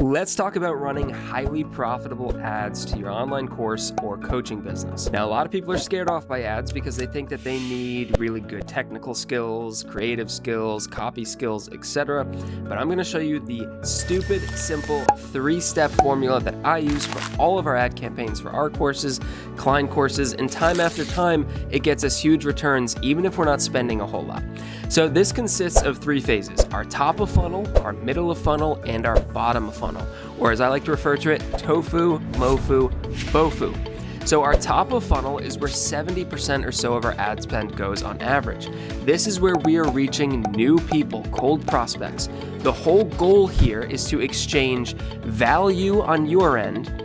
Let's talk about running highly profitable ads to your online course or coaching business. Now, a lot of people are scared off by ads because they think that they need really good technical skills, creative skills, copy skills, etc. But I'm going to show you the stupid, simple 3-step formula that I use for all of our ad campaigns for our courses, client courses, and time after time, it gets us huge returns even if we're not spending a whole lot. So this consists of 3 phases: our top of funnel, our middle of funnel, and our bottom of funnel, or as I like to refer to it, tofu, mofu, bofu. So our top of funnel is where 70% or so of our ad spend goes on average. This is where we are reaching new people, cold prospects. The whole goal here is to exchange value on your end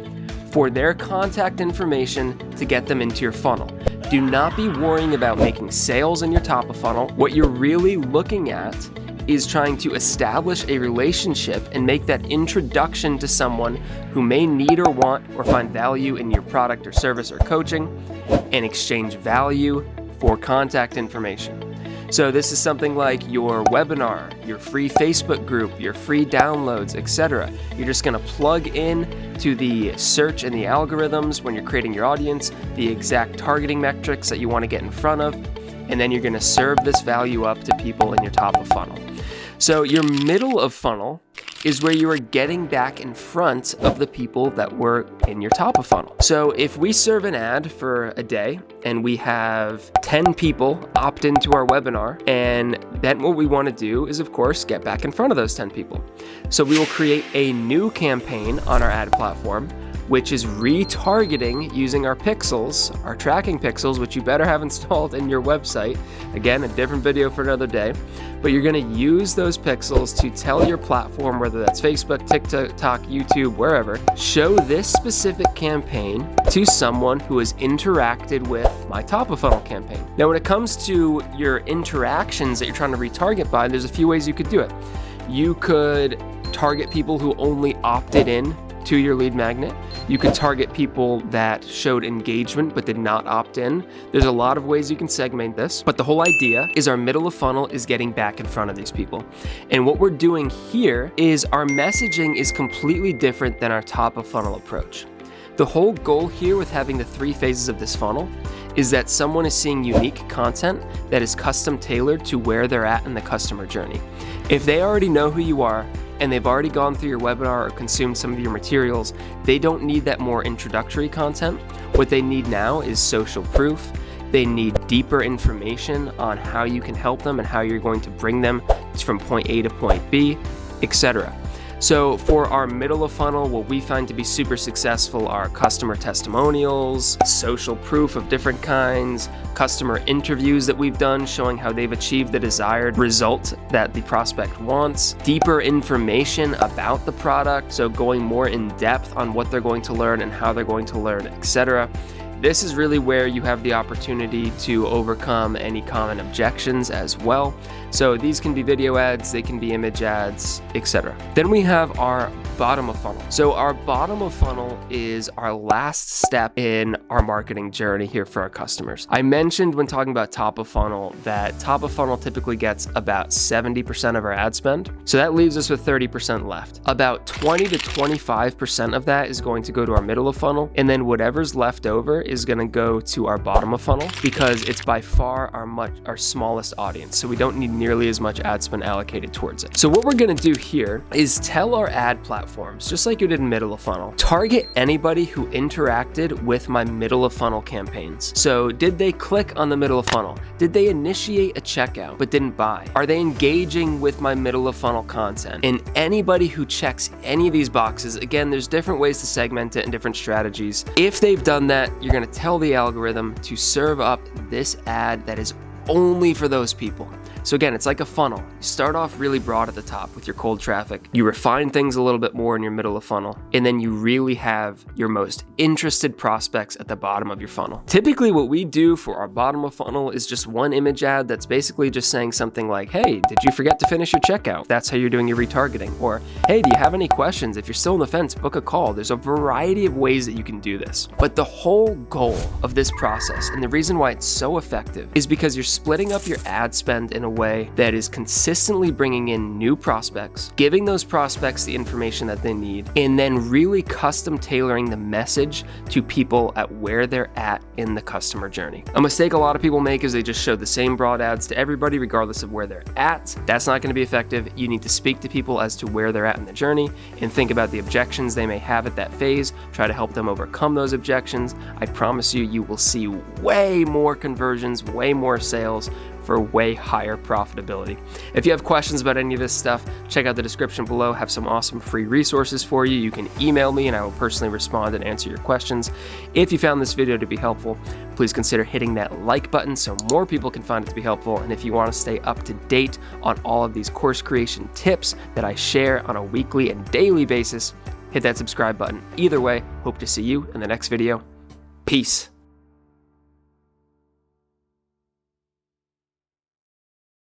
for their contact information to get them into your funnel. Do not be worrying about making sales in your top of funnel. What you're really looking at is trying to establish a relationship and make that introduction to someone who may need or want or find value in your product or service or coaching, and exchange value for contact information. So this is something like your webinar, your free Facebook group, your free downloads, etc. You're just going to plug in to the search and the algorithms when you're creating your audience, the exact targeting metrics that you want to get in front of, and then you're going to serve this value up to people in your top of funnel. So your middle of funnel is where you are getting back in front of the people that were in your top of funnel. So if we serve an ad for a day and we have 10 people opt into our webinar, and then what we want to do is, of course, get back in front of those 10 people. So we will create a new campaign on our ad platform, which is retargeting using our pixels, our tracking pixels, which you better have installed in your website. Again, a different video for another day. But you're gonna use those pixels to tell your platform, whether that's Facebook, TikTok, YouTube, wherever, show this specific campaign to someone who has interacted with my top of funnel campaign. Now, when it comes to your interactions that you're trying to retarget by, there's a few ways you could do it. You could target people who only opted in to your lead magnet. You could target people that showed engagement but did not opt in. There's a lot of ways you can segment this, but the whole idea is our middle of funnel is getting back in front of these people. And what we're doing here is our messaging is completely different than our top of funnel approach. The whole goal here with having the 3 phases of this funnel is that someone is seeing unique content that is custom tailored to where they're at in the customer journey. If they already know who you are, and they've already gone through your webinar or consumed some of your materials, they don't need that more introductory content. What they need now is social proof. They need deeper information on how you can help them and how you're going to bring them from point A to point B, etc. So for our middle of funnel, what we find to be super successful are customer testimonials, social proof of different kinds, customer interviews that we've done showing how they've achieved the desired result that the prospect wants, deeper information about the product, so going more in depth on what they're going to learn and how they're going to learn, etc. This is really where you have the opportunity to overcome any common objections as well. So these can be video ads, they can be image ads, etc. Then we have our bottom of funnel. So our bottom of funnel is our last step in our marketing journey here for our customers. I mentioned when talking about top of funnel that top of funnel typically gets about 70% of our ad spend. So that leaves us with 30% left. About 20 to 25% of that is going to go to our middle of funnel, and then whatever's left over is going to go to our bottom of funnel because it's by far our smallest audience. So we don't need nearly as much ad spend allocated towards it. So what we're going to do here is tell our ad platforms, just like you did in middle of funnel, target anybody who interacted with my middle of funnel campaigns. So did they click on the middle of funnel? Did they initiate a checkout but didn't buy? Are they engaging with my middle of funnel content? And anybody who checks any of these boxes, again, there's different ways to segment it and different strategies. If they've done that, you're going to tell the algorithm to serve up this ad that is only for those people. So again, it's like a funnel. You start off really broad at the top with your cold traffic. You refine things a little bit more in your middle of funnel, and then you really have your most interested prospects at the bottom of your funnel. Typically what we do for our bottom of funnel is just one image ad that's basically just saying something like, hey, did you forget to finish your checkout? That's how you're doing your retargeting. Or, hey, do you have any questions? If you're still on the fence, book a call. There's a variety of ways that you can do this. But the whole goal of this process, and the reason why it's so effective, is because you're splitting up your ad spend in a way that is consistently bringing in new prospects, giving those prospects the information that they need, and then really custom tailoring the message to people at where they're at in the customer journey. A mistake a lot of people make is they just show the same broad ads to everybody regardless of where they're at. That's not going to be effective. You need to speak to people as to where they're at in the journey and think about the objections they may have at that phase. Try to help them overcome those objections. I promise you, you will see way more conversions, way more sales for way higher profitability. If you have questions about any of this stuff, check out the description below. I have some awesome free resources for you. You can email me and I will personally respond and answer your questions. If you found this video to be helpful, please consider hitting that like button so more people can find it to be helpful. And if you want to stay up to date on all of these course creation tips that I share on a weekly and daily basis, hit that subscribe button. Either way, hope to see you in the next video. Peace.